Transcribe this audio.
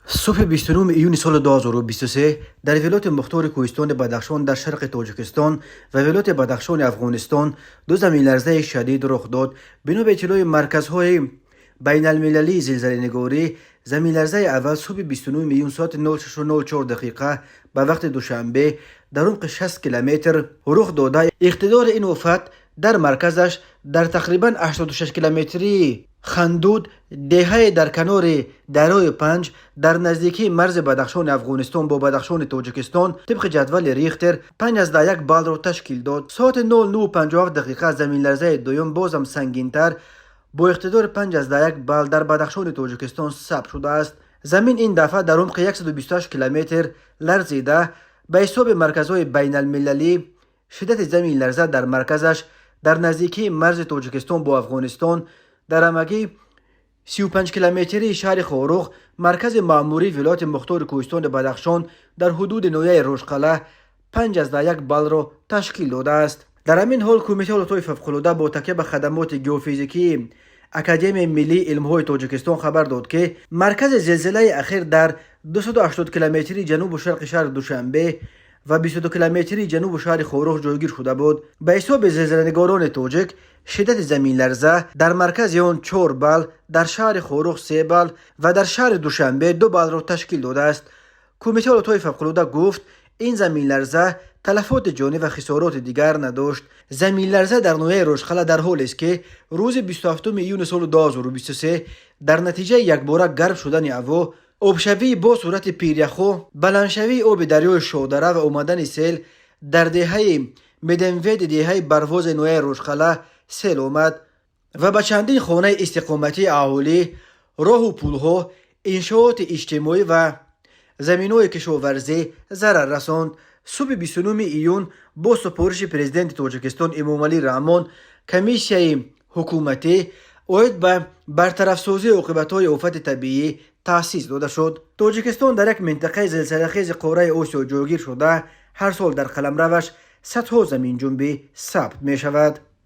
صبح 29 ایون سال 2023 در ولایت مختار کوهستان بدخشان در شرق تاجیکستان و ولایت بدخشان افغانستان دو زمین لرزه شدید رخ داد. بنا به اطلاع مرکزهای بین المللی زلزله نگاری، زمین لرزه اول صبح 29 ایون ساعت 06:04 دقیقه به وقت دوشنبه در عمق 60 کیلومتر رخ داده. اقتدار این افت در مرکزش در تقریبا 86 کیلومتری خندود دهه در کنار درای پنج در نزدیکی مرز بدخشان افغانستان با بدخشان تاجیکستان طبق جدول ریختر 5.1 بال را تشکیل داد. ساعت 09:57 دقیقه زمین لرزه دوم بازم سنگینتر با اقتدار 5.1 بال در بدخشان تاجیکستان ثبت شده است. زمین این دفعه در عمق 128 کیلومتر لرزیده. به حساب مرکزهای بین المللی شدت زمین لرزه در مرکزش در نزدیکی مرز تاجیکستان با افغانستان در همگی 35 کیلومتری شهر خاروخ مرکز مأموری ولایت مختار کوهستان بدخشان در حدود نویه روشقله 5.1 بال را تشکیل داده است. در همین حال کمیته حالتهای فوق‌العاده با تکیه به خدمات ژئوفیزیکی اکادمی ملی علم‌های تاجیکستان خبر داد که مرکز زلزله اخیر در 280 کیلومتری جنوب و شرق شهر دوشنبه و 22 کیلومتری جنوب و شهر خاروخ جایگیر شده بود. به حساب زلزله‌نگاران تاجیک شدت زمین لرزه در مرکز آن 4 بال، در شهر خاروخ 3 بال و در شهر دوشنبه 2 بال را تشکیل داده است. کمیته حالتهای فوق‌العاده گفت این زمین لرزه تلفات جانی و خسارات دیگر نداشت. زمین لرزه در نویه روشخله در حالی است که روز 27 ایون سال 2023 در نتیجه یکباره گرم شدن هوا، آبشوی با صورت پیریخو، بلندشوی آب دریای شادره و آمدن سیل در دهه مدنوید دهه برواز نویه روشخله سیل آمد و به چندین خانه استقامتی اهالی، راه و پلها، انشاءات اجتماعی و زمین‌های کشاورزی ضرر رساند. صبح 29 ایون با سپارش پرزیدنت تاجیکستان امامعلی رحمان کمیسیون حکومتی عاید به برطرف سازی عاقبت‌های آفت طبیعی تأسیس داده شد. تاجیکستان در یک منطقه زلزله‌خیز قاره آسیا جایگیر شده هر سال در قلمروش صدها زمین جنبی ثبت می شود.